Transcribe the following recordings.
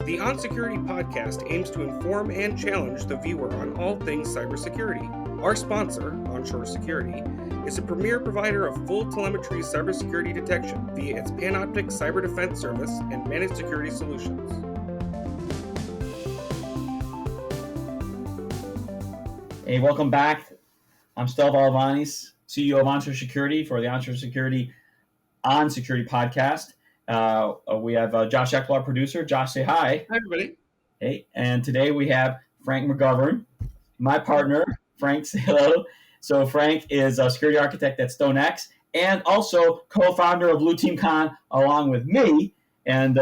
The onSecurity podcast aims to inform and challenge the viewer on all things cybersecurity. Our sponsor, onShore Security, is a premier provider of full telemetry cybersecurity detection via its Panoptic Cyber Defense Service and managed security solutions. Hey, welcome back. I'm Stel Valavanis, CEO of onShore Security for the onShore Security onSecurity podcast. We have Josh Eckel, our producer. Josh, say hi. Hi, everybody. Hey, and today we have Frank McGovern, my partner. Frank, say hello. So Frank is a security architect at StoneX and also co-founder of Blue Team Con along with me. And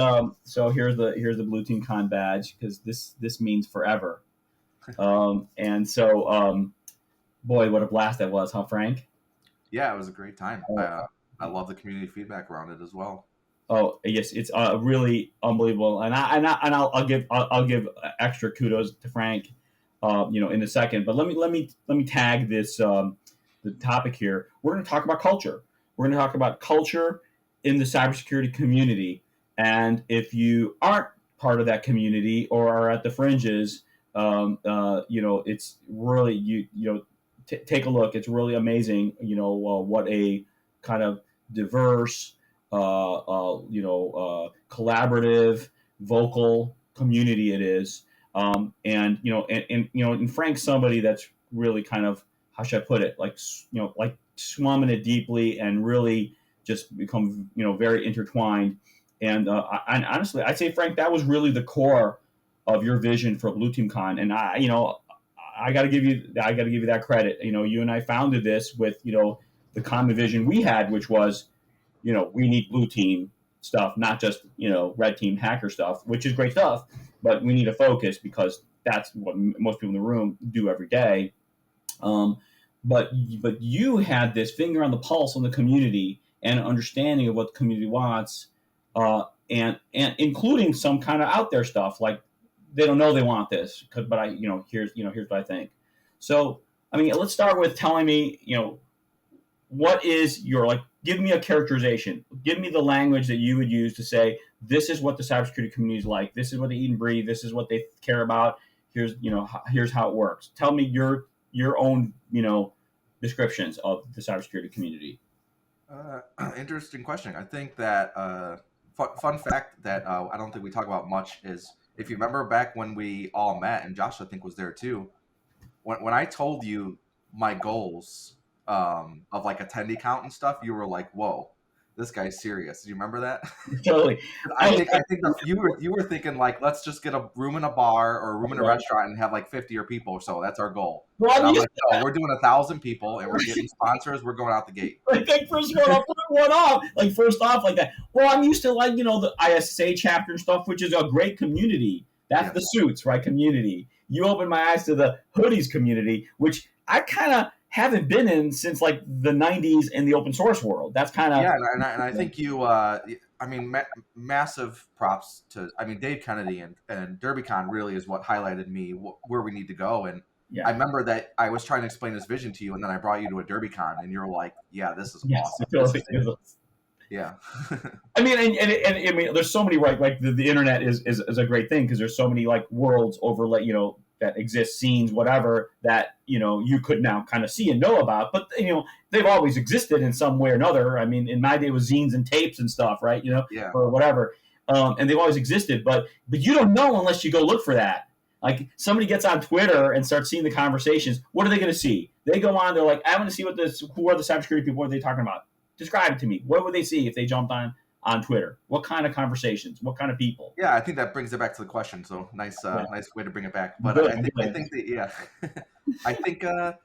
so here's the Blue Team Con badge because this means forever. And so, boy, what a blast that was, huh, Frank? Yeah, it was a great time. I love the community feedback around it as well. Oh yes, it's really unbelievable, and I'll give extra kudos to Frank, in a second. But let me tag this the topic here. We're going to talk about culture. We're going to talk about culture in the cybersecurity community, and if you aren't part of that community or are at the fringes, it's really take a look. It's really amazing. What a kind of diverse, collaborative, vocal community it is. And Frank's somebody that's really kind of, how should I put it, like swum in it deeply and really just become, very intertwined. And honestly, I'd say, Frank, that was really the core of your vision for Blue Team Con. And I got to give you that credit. You and I founded this with, the common vision we had, which was, we need blue team stuff, not just, red team hacker stuff, which is great stuff, but we need a focus because that's what most people in the room do every day. But you had this finger on the pulse on the community and an understanding of what the community wants, and including some kind of out there stuff like they don't know they want this, but here's what I think. So, let's start with telling me, what is your, give me a characterization. Give me the language that you would use to say, this is what the cybersecurity community is like. This is what they eat and breathe. This is what they care about. Here's how it works. Tell me your own, descriptions of the cybersecurity community. Interesting question. I think that fun fact that I don't think we talk about much is, if you remember back when we all met, and Josh, I think, was there too, when I told you my goals of attendee count and stuff, you were like, whoa, this guy's serious. Do you remember that? Totally. I think you were thinking let's just get a room in a bar or a room in a restaurant and have 50 people or so. That's our goal. Well, and I'm like, no, we're doing 1,000 people and we're getting sponsors. We're going out the gate. First off like that. Well, I'm used to the ISSA chapter and stuff, which is a great community. That's the suits, right? Community. You opened my eyes to the hoodies community, which I kind of haven't been in since the 90s in the open source world. That's kind of and I think you massive props to Dave Kennedy and DerbyCon really is what highlighted me where we need to go. And I remember that I was trying to explain this vision to you, and then I brought you to a DerbyCon, and you're like, yeah, this is awesome. Yeah. There's so many, right? The internet is a great thing because there's so many worlds over that exist, scenes, whatever, that you could now kind of see and know about. But they've always existed in some way or another. In my day it was zines and tapes and stuff, right? Or whatever. And they've always existed, but you don't know unless you go look for that. Somebody gets on Twitter and starts seeing the conversations. What are they going to see? They go on. They're like, I want to see who are the cybersecurity people? What are they talking about? Describe it to me. What would they see if they jumped on Twitter? What kind of conversations? What kind of people? Yeah, I think that brings it back to the question. So nice way to bring it back. But I think the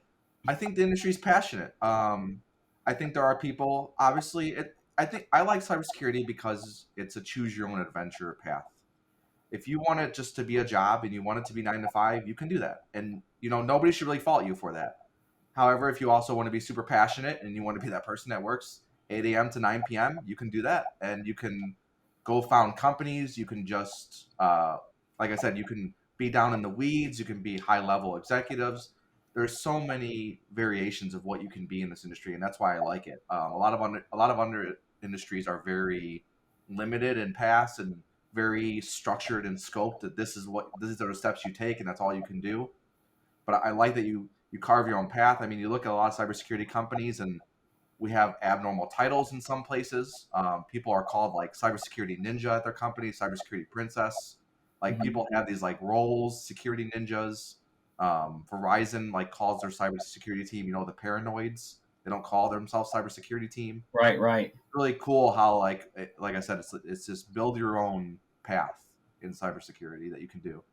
industry is passionate. I think there are people. Obviously, I think I like cybersecurity because it's a choose your own adventure path. If you want it just to be a job and you want it to be 9 to 5, you can do that, and nobody should really fault you for that. However, if you also want to be super passionate and you want to be that person that works 8 a.m. to 9 p.m., you can do that. And you can go found companies. You can just, like I said, you can be down in the weeds. You can be high-level executives. There's so many variations of what you can be in this industry, and that's why I like it. A lot of other industries are very limited in past, and very structured and scoped that these are the steps you take and that's all you can do. But I like that you carve your own path. I mean, you look at a lot of cybersecurity companies and we have abnormal titles in some places. People are called like cybersecurity ninja at their company, cybersecurity princess. Like Mhm. people have these like roles, security ninjas. Verizon like calls their cybersecurity team, the paranoids. They don't call themselves cybersecurity team. Right. Really cool how like I said, it's just build your own path in cybersecurity that you can do.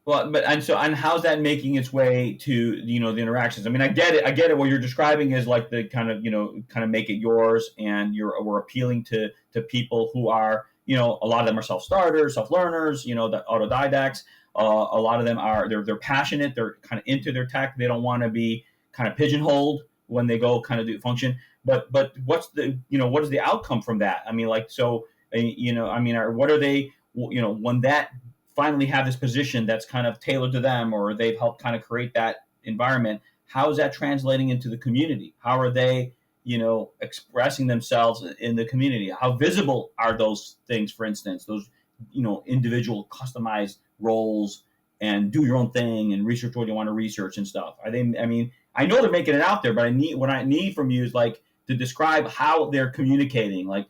Well, and how's that making its way to the interactions? I mean, I get it. What you're describing is like the kind of make it yours, and we're appealing to people who are a lot of them are self starters, self learners, the autodidacts. A lot of them are they're passionate, they're kind of into their tech. They don't want to be kind of pigeonholed when they go kind of do function. But what's what is the outcome from that? I mean, like what are they when that finally have this position that's kind of tailored to them, or they've helped kind of create that environment, how is that translating into the community? How are they expressing themselves in the community? How visible are those things, for instance, those individual customized roles, and do your own thing and research what you want to research and stuff? Are they, I mean, I know they're making it out there, but what I need from you is like to describe how they're communicating, like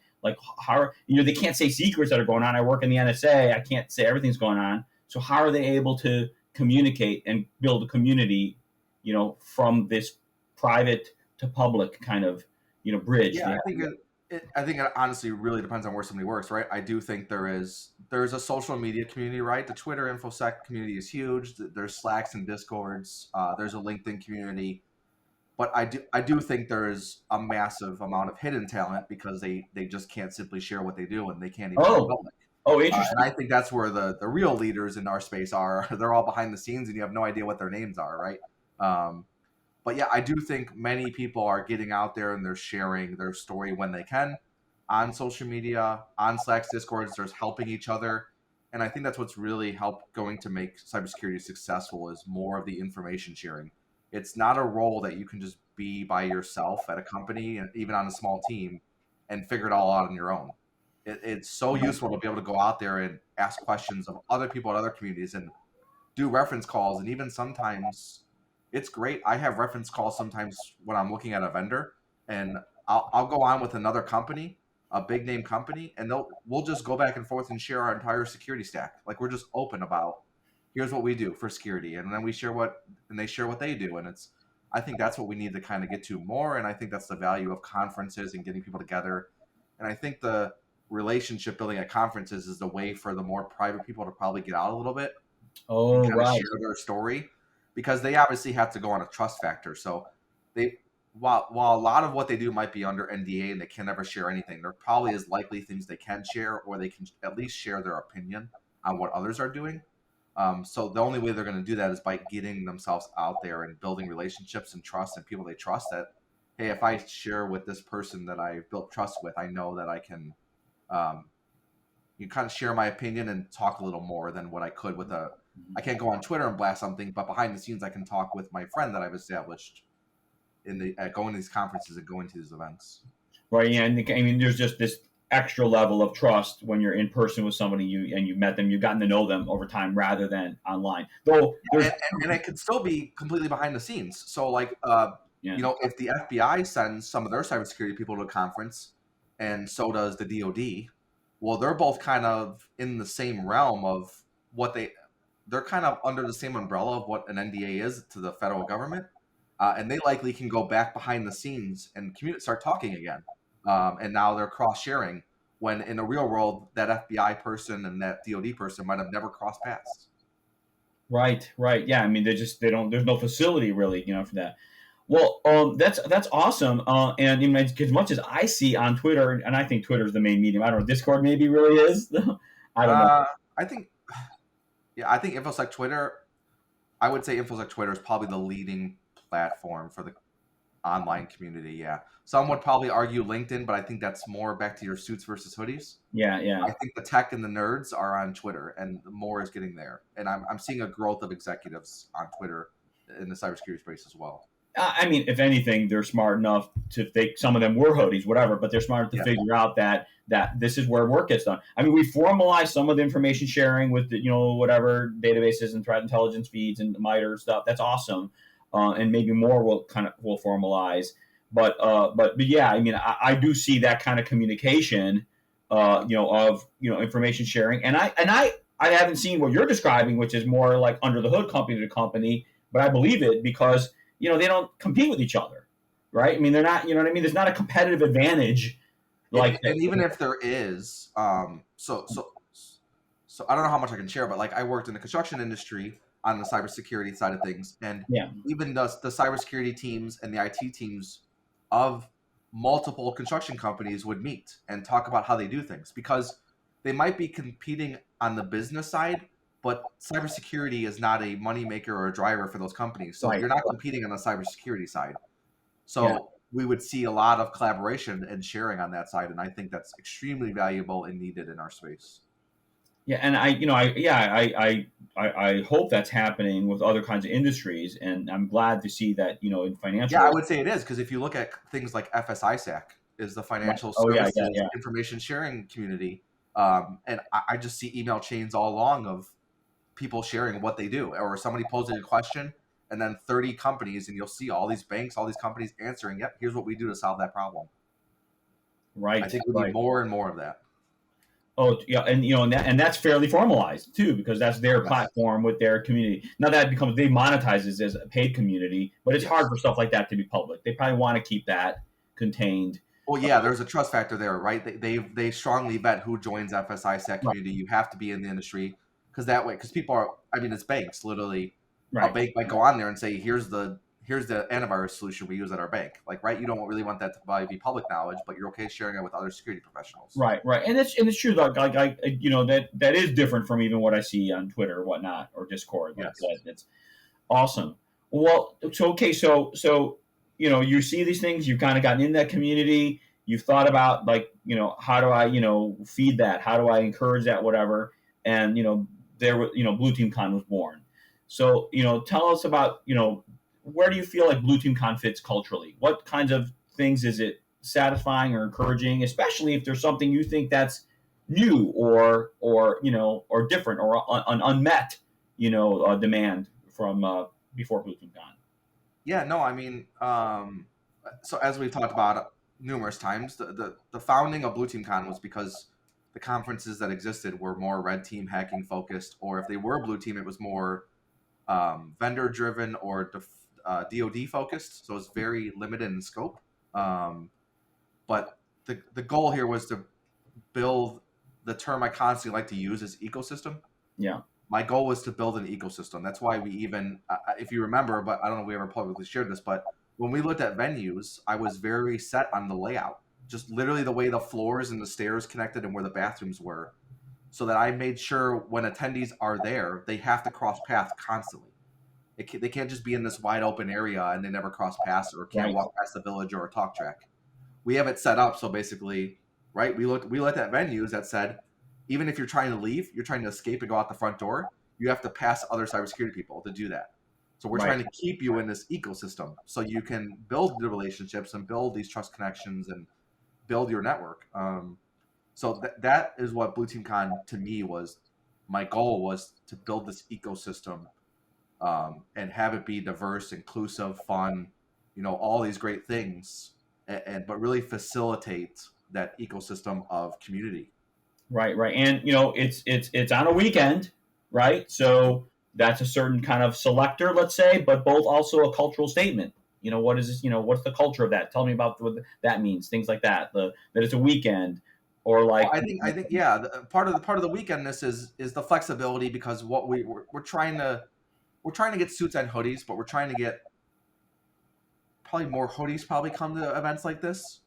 how they can't say secrets that are going on. I work in the NSA. I can't say everything's going on. So how are they able to communicate and build a community, from this private to public kind of bridge? Yeah, I think it honestly really depends on where somebody works, right? I do think there's a social media community, right? The Twitter InfoSec community is huge. There's Slacks and Discords. There's a LinkedIn community. But I do think there is a massive amount of hidden talent because they just can't simply share what they do and they can't even go public. Interesting. And I think that's where the real leaders in our space are. They're all behind the scenes and you have no idea what their names are, right? But yeah, I do think many people are getting out there and they're sharing their story when they can on social media, on Slacks, Discords. There's helping each other. And I think that's what's really going to make cybersecurity successful is more of the information sharing. It's not a role that you can just be by yourself at a company and even on a small team and figure it all out on your own. It's so useful to be able to go out there and ask questions of other people in other communities and do reference calls. And even sometimes it's great. I have reference calls sometimes when I'm looking at a vendor and I'll go on with another company, a big name company, and we'll just go back and forth and share our entire security stack. Like we're just open about here's what we do for security, and then they share what they do, and I think that's what we need to kind of get to more, and I think that's the value of conferences and getting people together, and I think the relationship building at conferences is the way for the more private people to probably get out a little bit and kind of share their story, because they obviously have to go on a trust factor. So while a lot of what they do might be under NDA and they can never share anything, there probably is likely things they can share, or they can at least share their opinion on what others are doing. So the only way they're going to do that is by getting themselves out there and building relationships and trust and people they trust that, hey, if I share with this person that I've built trust with, I know that I can you kind of share my opinion and talk a little more than what I could with I can't go on Twitter and blast something, but behind the scenes I can talk with my friend that I've established going to these conferences and going to these events. Right. Yeah. And I mean, there's just this extra level of trust when you're in person with somebody you've met them, you've gotten to know them over time rather than online. Though and it could still be completely behind the scenes. So like if the FBI sends some of their cybersecurity people to a conference and so does the DoD, well, they're both kind of in the same realm of what they're kind of under the same umbrella of what an NDA is to the federal government. And they likely can go back behind the scenes and start talking again. And now they're cross-sharing when in the real world, that FBI person and that DoD person might have never crossed paths. Right. Yeah. I mean, there's no facility really, for that. Well, that's awesome. And as much as I see on Twitter, and I think Twitter is the main medium. I don't know, Discord maybe really is. I don't know. I think InfoSec Twitter. I would say InfoSec Twitter is probably the leading platform for the online community. Yeah, some would probably argue LinkedIn, but I think that's more back to your suits versus hoodies. Yeah. I think the tech and the nerds are on Twitter, and more is getting there. And I'm seeing a growth of executives on Twitter in the cybersecurity space as well. I mean, if anything, they're smart enough to think some of them were hoodies, whatever, but they're smart to figure out that this is where work gets done. I mean, we formalized some of the information sharing with the, whatever databases and threat intelligence feeds and MITRE stuff. That's awesome, and maybe more will formalize. But yeah, I mean, I do see that kind of communication, of information sharing, and I haven't seen what you're describing, which is more like under the hood, company to company, but I believe it because they don't compete with each other, right? I mean, they're not, you know what I mean? There's not a competitive advantage and even if there is, so I don't know how much I can share, but like I worked in the construction industry on the cybersecurity side of things, and even the cybersecurity teams and the IT teams of multiple construction companies would meet and talk about how they do things, because they might be competing on the business side, but cybersecurity is not a moneymaker or a driver for those companies. So you're not competing on the cybersecurity side. So we would see a lot of collaboration and sharing on that side, and I think that's extremely valuable and needed in our space. Yeah, and I hope that's happening with other kinds of industries, and I'm glad to see that in financial. Yeah, I would say it is, because if you look at things like FSISAC, is the financial services information sharing community, and I just see email chains all along of people sharing what they do, or somebody posing a question, and then 30 companies, and you'll see all these banks, all these companies answering, yep, here's what we do to solve that problem. Right. I think we need more and more of that. Oh, yeah, and that's fairly formalized too, because that's their platform with their community. Now that becomes, they monetizes as a paid community, but it's hard for stuff like that to be public. They probably want to keep that contained. Well, yeah, there's a trust factor there, right? They strongly vet who joins FSISAC community. You have to be in the industry, because that way, because people are, I mean, it's banks, literally. A bank might go on there and say, here's the antivirus solution we use at our bank. Like, right, you don't really want that to probably be public knowledge, but you're okay sharing it with other security professionals. Right, and it's true. Like that is different from even what I see on Twitter or whatnot, or Discord. Like that. It's awesome. Well, so you see these things. You've kind of gotten in that community. You've thought about how do I feed that? How do I encourage that? Whatever. And Blue Team Con was born. So tell us about where do you feel like Blue Team Con fits culturally? What kinds of things is it satisfying or encouraging, especially if there's something you think that's new or different or an unmet demand from before Blue Team Con? Yeah, no, I mean, so as we've talked about numerous times, the founding of Blue Team Con was because the conferences that existed were more red team hacking focused, or if they were blue team, it was more vendor driven or DoD focused. So it's very limited in scope. But the goal here was to build, the term I constantly like to use is ecosystem. Yeah. My goal was to build an ecosystem. That's why we even, if you remember, but I don't know if we ever publicly shared this, but when we looked at venues, I was very set on the layout. Just literally the way the floors and the stairs connected and where the bathrooms were, so that I made sure when attendees are there, they have to cross paths constantly. They can't just be in this wide open area and they never cross paths or can't walk past the village or a talk track. We have it set up so basically, right, we looked at venues that said, even if you're trying to leave, you're trying to escape and go out the front door, you have to pass other cybersecurity people to do that. So we're trying to keep you in this ecosystem so you can build the relationships and build these trust connections and build your network. So that is what Blue Team Con to me was. My goal was to build this ecosystem and have it be diverse, inclusive, fun, all these great things, but really facilitate that ecosystem of community. Right. And it's on a weekend, right? So that's a certain kind of selector, let's say, but both also a cultural statement. What is this? What's the culture of that? Tell me about what that means. Things like that. That it's a weekend, or like. I think yeah. Part of the weekendness is the flexibility, because what we're trying to get suits and hoodies, but we're trying to get probably more hoodies probably come to events like this,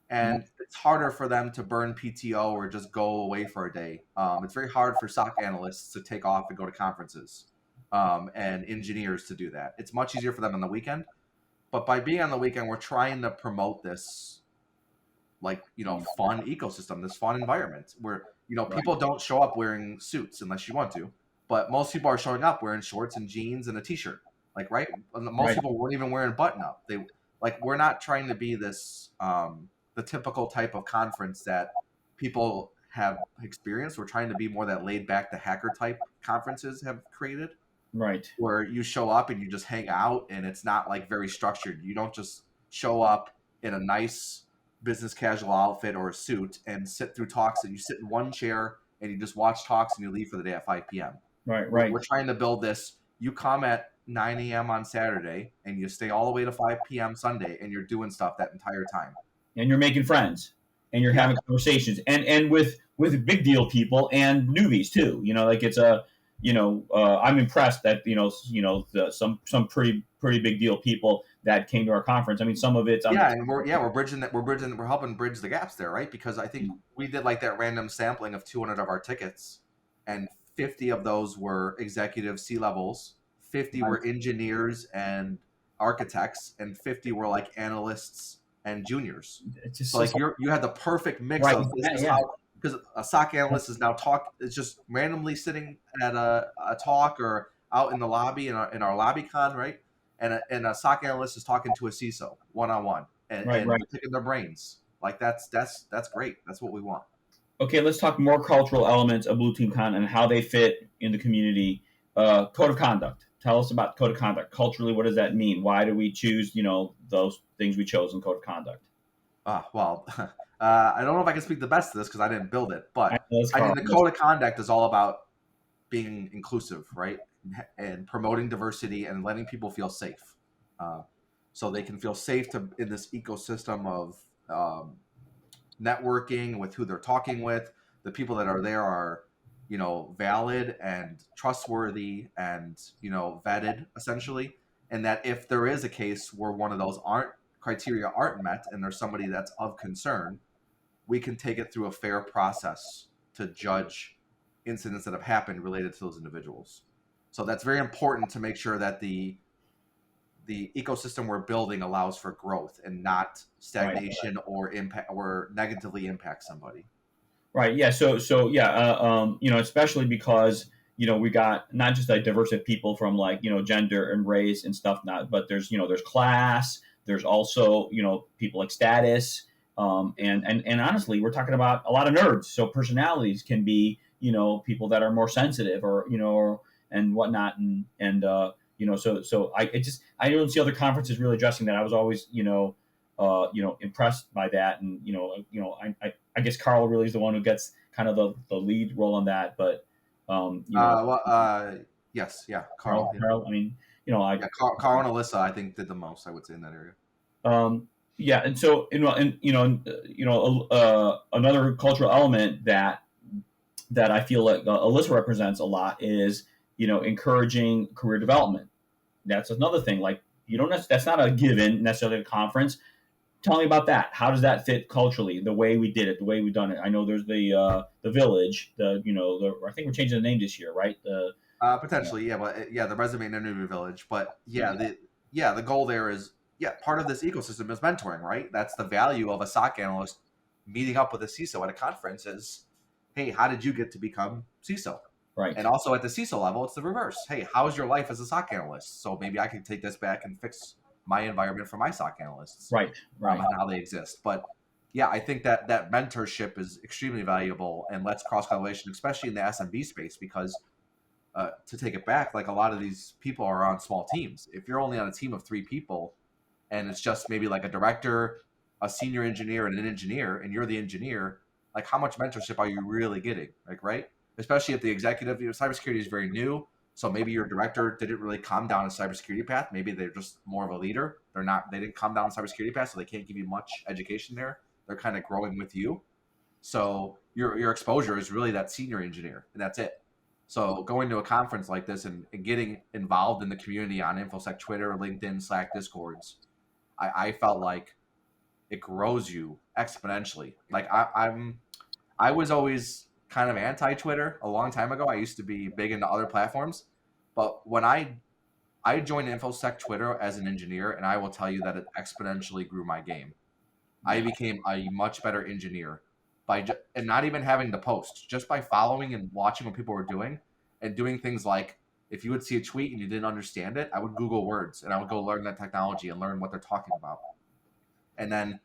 and it's harder for them to burn PTO or just go away for a day. It's very hard for SOC analysts to take off and go to conferences, and engineers to do that. It's much easier for them on the weekend. But by being on the weekend, we're trying to promote this, fun ecosystem, this fun environment where, people don't show up wearing suits unless you want to, but most people are showing up wearing shorts and jeans and a t-shirt. Like, right? Most Right. people weren't even wearing button up. We're not trying to be this the typical type of conference that people have experienced. We're trying to be more that laid back, the hacker type conferences have created, Right. where you show up and you just hang out, and it's not like very structured. You don't just show up in a nice business casual outfit or a suit and sit through talks, and you sit in one chair and you just watch talks and you leave for the day at 5 p.m. Right. We're, Right. we're trying to build this. You come at 9 a.m. on Saturday and you stay all the way to 5 p.m. Sunday, and you're doing stuff that entire time. And you're making friends, and you're Yeah. having conversations, and with big deal people and newbies too. Like it's a I'm impressed that some pretty big deal people that came to our conference. I mean, some of it's And we're bridging that. We're helping bridge the gaps there, right? Because I think we did like that random sampling of 200 of our tickets, and 50 of those were executive C-levels, 50 were engineers and architects, and 50 were like analysts and juniors. It's just So like you had the perfect mix Right. of this is Yeah. how, because a SOC analyst is now it's just randomly sitting at a talk or out in the lobby in our lobby con, right? And a SOC analyst is talking to a CISO one-on-one and Right. picking their brains. Like that's great. That's what we want. Okay, let's talk more cultural elements of Blue Team Con and how they fit in the community. Code of conduct. Tell us about code of conduct. Culturally, what does that mean? Why do we choose, those things we chose in code of conduct? Well, I don't know if I can speak the best of this because I didn't build it, but I think the code of conduct is all about being inclusive, right? And promoting diversity and letting people feel safe. So they can feel safe in this ecosystem of networking with who they're talking with. The people that are there are, valid and trustworthy and, vetted essentially. And that if there is a case where one of those criteria aren't met and there's somebody that's of concern, we can take it through a fair process to judge incidents that have happened related to those individuals. So that's very important to make sure that the ecosystem we're building allows for growth and not stagnation or impact or negatively impact somebody. Right. Yeah. So yeah. Especially because we got not just like diverse of people from like gender and race and stuff. But there's there's class. There's also people like status. And honestly, we're talking about a lot of nerds. So personalities can be people that are more sensitive or and whatnot and so I don't see other conferences really addressing that. I was always impressed by that, and I guess Carl really is the one who gets kind of the lead role on that, but yes, yeah, Carl. I mean, Carl and Alyssa, I think, did the most, I would say, in that area. Yeah, and so another cultural element that I feel like Alyssa represents a lot is encouraging career development. That's another thing. Like that's not a given necessarily at a conference. Tell me about that. How does that fit culturally? The way we did it, the way we've done it. I know there's the village. I think we're changing the name this year, right? Potentially, yeah, but the resume and interview village. But the goal there is part of this ecosystem is mentoring, right? That's the value of a SOC analyst meeting up with a CISO at a conference is, hey, how did you get to become CISO? Right. And also at the CISO level, it's the reverse. Hey, how's your life as a SOC analyst? So maybe I can take this back and fix my environment for my SOC analysts. Right. And how they exist. But I think that mentorship is extremely valuable and lets cross-collaboration, especially in the SMB space, because to take it back, like a lot of these people are on small teams. If you're only on a team of 3 people and it's just maybe like a director, a senior engineer, and an engineer, and you're the engineer, like how much mentorship are you really getting? Like, right? Especially if the executive, cybersecurity is very new. So maybe your director didn't really come down a cybersecurity path. Maybe they're just more of a leader. They didn't come down a cybersecurity path, so they can't give you much education there. They're kind of growing with you. So your exposure is really that senior engineer, and that's it. So going to a conference like this and getting involved in the community on InfoSec Twitter, LinkedIn, Slack, Discords, I felt like it grows you exponentially. Like I was always kind of anti-Twitter a long time ago. I used to be big into other platforms, but when I joined InfoSec Twitter as an engineer, and I will tell you that it exponentially grew my game. I became a much better engineer and not even having to post, just by following and watching what people were doing and doing things like If you would see a tweet and you didn't understand it, I would Google words and I would go learn that technology and learn what they're talking about. And then,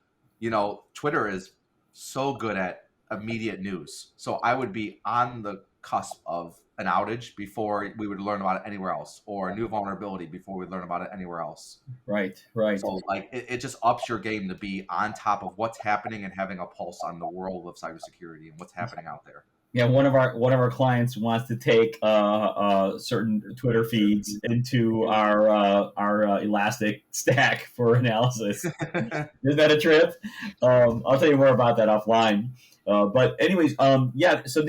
Twitter is so good at immediate news. So I would be on the cusp of an outage before we would learn about it anywhere else, or a new vulnerability before we learn about it anywhere else. Right. So like it just ups your game to be on top of what's happening and having a pulse on the world of cybersecurity and what's happening out there. Yeah, one of our clients wants to take certain Twitter feeds into our Elastic stack for analysis. Isn't that a trip? I'll tell you more about that offline. But anyways, yeah. So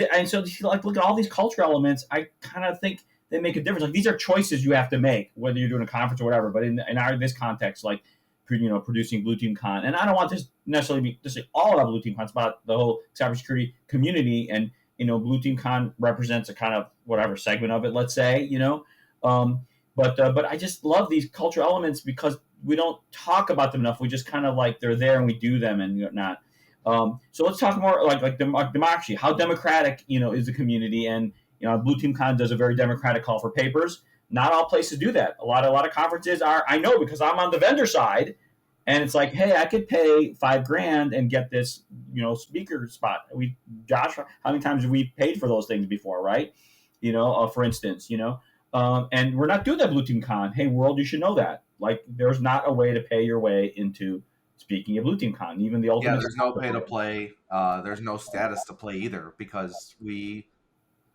like look at all these cultural elements. I kind of think they make a difference. Like these are choices you have to make, whether you're doing a conference or whatever. But in this context, like producing Blue Team Con, and I don't want this necessarily be just all about Blue Team Con. It's about the whole cybersecurity community, and Blue Team Con represents a kind of whatever segment of it, let's say, but I just love these cultural elements because we don't talk about them enough. We just kind of like they're there and we do them and whatnot. So let's talk more like democracy. How democratic, is the community? And Blue Team Con does a very democratic call for papers. Not all places do that. A lot of conferences are. I know because I'm on the vendor side. And it's like, hey, I could pay $5,000 and get this, speaker spot. Josh, how many times have we paid for those things before, right? For instance, and we're not doing that Blue Team Con. Hey, world, you should know that. Like, there's not a way to pay your way into speaking at Blue Team Con. Even the ultimate. Yeah, there's no pay to play. There's no status to play either because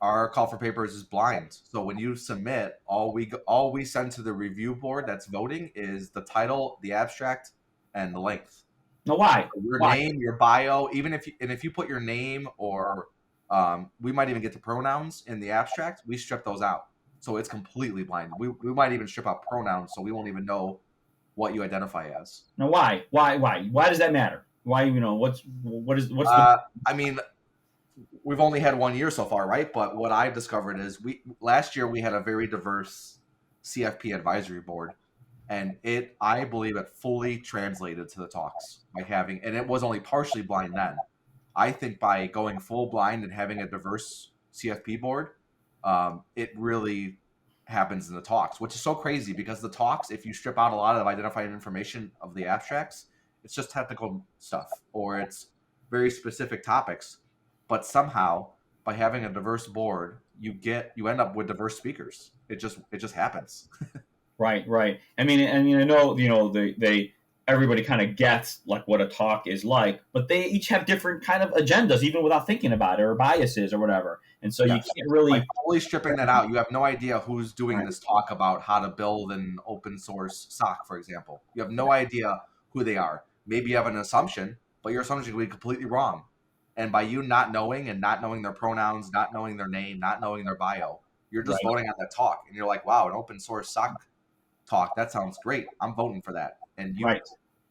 our call for papers is blind. So when you submit, all we send to the review board that's voting is the title, the abstract, and the length. No, why? Your name, your bio, even if you put your name or we might even get to pronouns in the abstract, we strip those out. So it's completely blind. We might even strip out pronouns, so we won't even know what you identify as. Now, why? Why does that matter? Why? What's I mean, we've only had 1 year so far, right? But what I've discovered is last year we had a very diverse CFP advisory board. And I believe it fully translated to the talks and it was only partially blind then. I think by going full blind and having a diverse CFP board, it really happens in the talks, which is so crazy because the talks, if you strip out a lot of identified information of the abstracts, it's just technical stuff or it's very specific topics. But somehow by having a diverse board, you end up with diverse speakers. It just happens. Right. I mean, I know, everybody kind of gets like what a talk is like, but they each have different kind of agendas, even without thinking about it, or biases or whatever. And so you can't really like fully stripping that out. You have no idea who's doing this talk about how to build an open source SOC, for example. You have no idea who they are. Maybe you have an assumption, but your assumption could be completely wrong. And by you not knowing their pronouns, not knowing their name, not knowing their bio, you're just voting on that talk. And you're like, wow, an open source SOC talk, that sounds great. I'm voting for that. And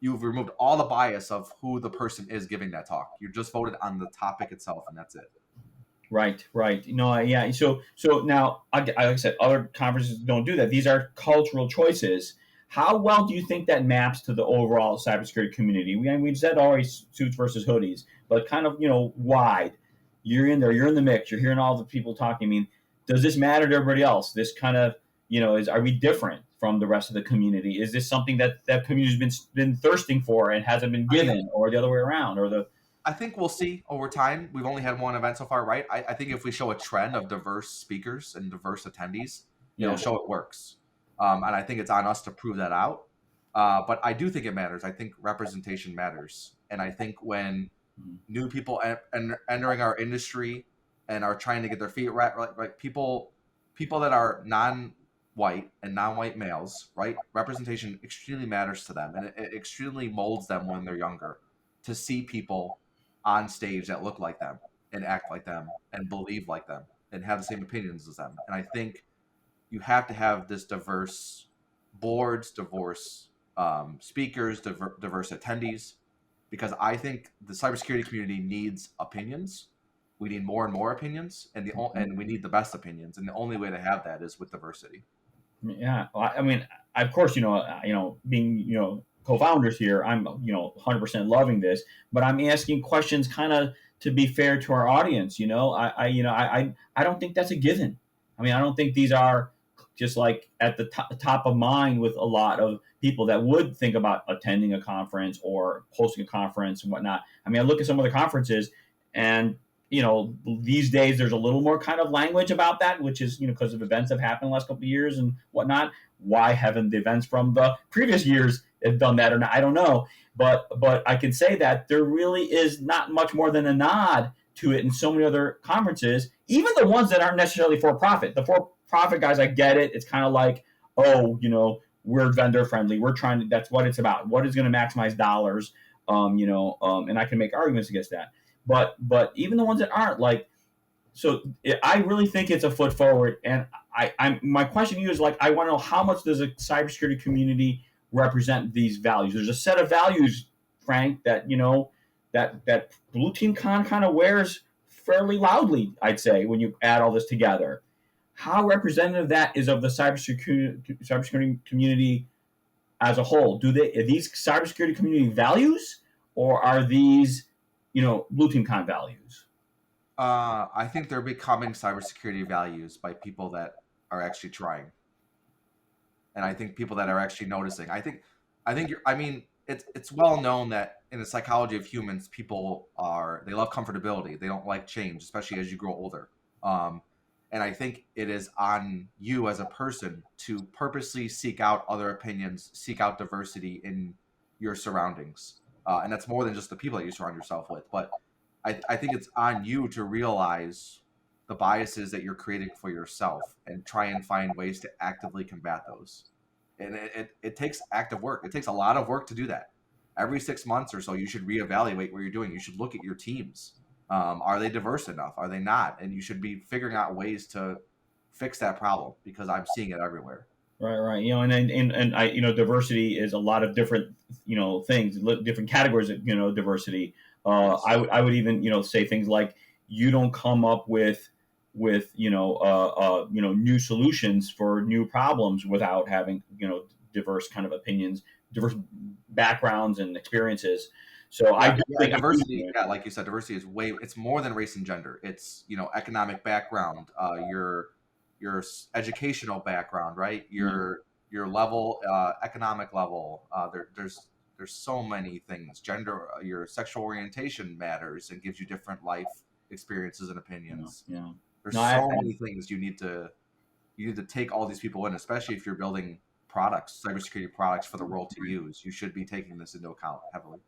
you've removed all the bias of who the person is giving that talk. You just voted on the topic itself, and that's it. Right. Yeah. So now, like I said, other conferences don't do that. These are cultural choices. How well do you think that maps to the overall cybersecurity community? We said always suits versus hoodies, but kind of wide. You're in there. You're in the mix. You're hearing all the people talking. I mean, does this matter to everybody else? This kind of are we different from the rest of the community? Is this something that community's been thirsting for and hasn't been given, or the other way around, or the? I think we'll see over time. We've only had one event so far, right? I think if we show a trend of diverse speakers and diverse attendees, it'll show it works. And I think it's on us to prove that out. But I do think it matters. I think representation matters. And I think when new people entering our industry and are trying to get their feet wet, like people that are non-white and non-white males, right? Representation extremely matters to them, and it extremely molds them when they're younger to see people on stage that look like them and act like them and believe like them and have the same opinions as them. And I think you have to have this diverse boards, diverse speakers, diverse attendees, because I think the cybersecurity community needs opinions. We need more and more opinions, and we need the best opinions. And the only way to have that is with diversity. Yeah, I mean, of course, being co-founders here, I'm 100% loving this, but I'm asking questions kind of to be fair to our audience. I don't think that's a given. I mean, I don't think these are just like at the top of mind with a lot of people that would think about attending a conference or hosting a conference and whatnot. I mean, I look at some of the conferences, and these days there's a little more kind of language about that, which is because of events that have happened the last couple of years and whatnot. Why haven't the events from the previous years have done that or not? I don't know, but I can say that there really is not much more than a nod to it in so many other conferences, even the ones that aren't necessarily for profit. The for profit guys, I get it. It's kind of like, oh, we're vendor friendly. We're trying to. That's what it's about. What is going to maximize dollars? And I can make arguments against that. But even the ones that aren't, like, so I really think it's a foot forward. And my question to you is, like, I want to know, how much does a cybersecurity community represent these values? There's a set of values, Frank, that that Blue Team Con kind of wears fairly loudly, I'd say, when you add all this together. How representative that is of the cybersecurity community as a whole? Are these cybersecurity community values, or are these, Blue Team Con values? I think they're becoming cybersecurity values by people that are actually trying, and I think people that are actually noticing. I think it's well known that in the psychology of humans, people they love comfortability. They don't like change, especially as you grow older. And I think it is on you as a person to purposely seek out other opinions, seek out diversity in your surroundings. And that's more than just the people that you surround yourself with. But I think it's on you to realize the biases that you're creating for yourself and try and find ways to actively combat those. And it takes active work. It takes a lot of work to do that. Every 6 months or so, you should reevaluate what you're doing. You should look at your teams. Are they diverse enough? Are they not? And you should be figuring out ways to fix that problem, because I'm seeing it everywhere. Right. And I, diversity is a lot of different, things, different categories of, diversity. I would even, say things like, you don't come up with new solutions for new problems without having, diverse kind of opinions, diverse backgrounds and experiences. So I do think diversity, like you said, diversity is it's more than race and gender. It's, economic background, your educational background, right? Your level, economic level. There's so many things. Gender, your sexual orientation matters and gives you different life experiences and opinions. Yeah. There's so many things you need to take all these people in, especially if you're building products, cybersecurity products for the world to use. You should be taking this into account heavily.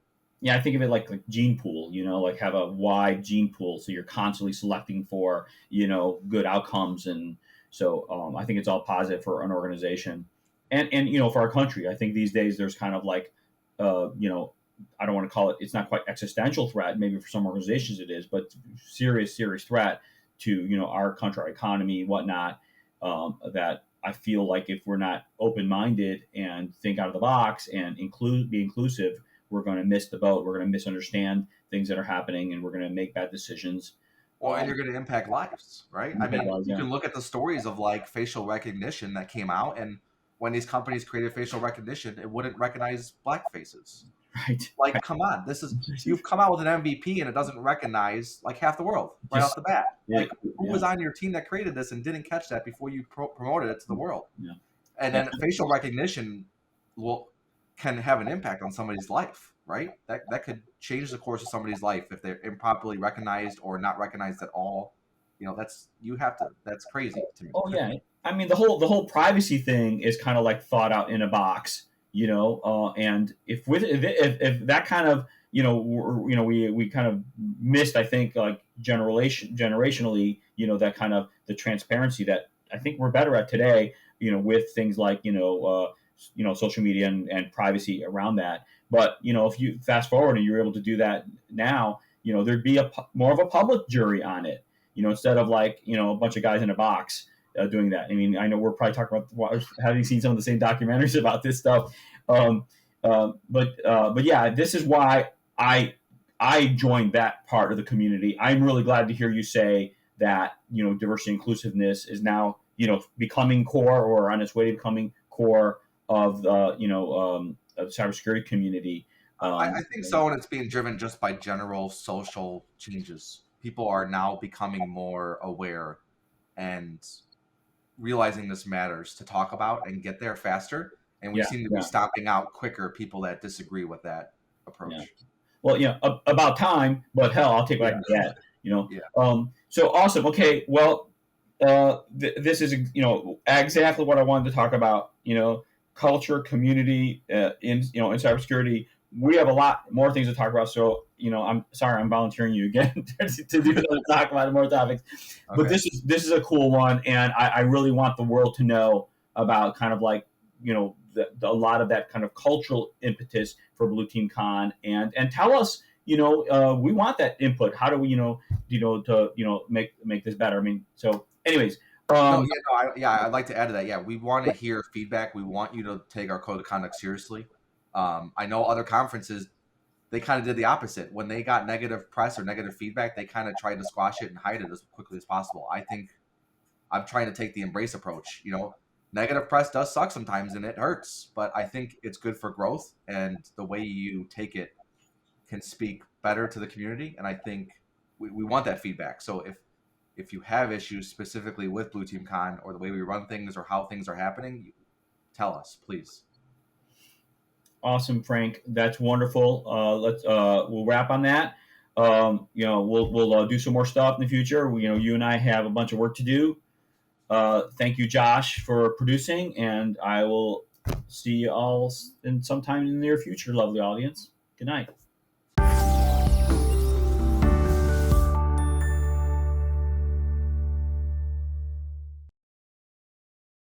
Yeah, I think of it like gene pool, like have a wide gene pool. So you're constantly selecting for, good outcomes. And so I think it's all positive for an organization and, for our country. I think these days there's kind of like, I don't want to call it, it's not quite existential threat. Maybe for some organizations it is, but serious threat to, our country, our economy, whatnot, that I feel like if we're not open-minded and think out of the box and be inclusive, we're going to miss the boat. We're going to misunderstand things that are happening, and we're going to make bad decisions. Well, and you're going to impact lives, right? You can look at the stories of like facial recognition that came out, and when these companies created facial recognition, it wouldn't recognize black faces. Right. Like, come on, you've come out with an MVP and it doesn't recognize like half the world right off the bat. Yeah, like, who was on your team that created this and didn't catch that before you promoted it to the world? Yeah. And then facial recognition can have an impact on somebody's life, right? That could change the course of somebody's life if they're improperly recognized or not recognized at all. That's crazy to me. Oh yeah. I mean, the whole privacy thing is kind of like thought out in a box, and if that kind of, we kind of missed, I think, like generationally, that kind of the transparency that I think we're better at today, with things like, social media and privacy around that. But, if you fast forward and you're able to do that now, there'd be more of a public jury on it, instead of like, a bunch of guys in a box doing that. I mean, I know we're probably talking about having seen some of the same documentaries about this stuff. But yeah, this is why I joined that part of the community. I'm really glad to hear you say that, diversity and inclusiveness is now, becoming core or on its way to becoming core of the, of the cybersecurity community. I think so, and it's being driven just by general social changes. People are now becoming more aware, and realizing this matters to talk about and get there faster. And we Yeah, seem to be yeah, stopping out quicker people that disagree with that approach. yeah. Well, about time, but hell, I'll take what I Yeah. can get. Yeah. So awesome. Okay, well, this is exactly what I wanted to talk about. Culture, community in cybersecurity. We have a lot more things to talk about. So I'm sorry, I'm volunteering you again to talk about more topics. But Okay. this is a cool one, and I really want the world to know about kind of like a lot of that kind of cultural impetus for Blue Team Con, and tell us. We want that input. How do we, to make this better? I mean, so anyways, I'd like to add to that. Yeah, we want to hear feedback. We want you to take our code of conduct seriously. I know other conferences, they kind of did the opposite. When they got negative press or negative feedback, they kind of tried to squash it and hide it as quickly as possible. I think I'm trying to take the embrace approach. Negative press does suck sometimes and it hurts, but I think it's good for growth, and the way you take it can speak better to the community. And I think we want that feedback. So if you have issues specifically with Blue Team Con or the way we run things or how things are happening, tell us, please. Awesome, Frank. That's wonderful. We'll wrap on that. We'll do some more stuff in the future. You and I have a bunch of work to do. Thank you, Josh, for producing, and I will see you all in sometime in the near future, lovely audience. Good night.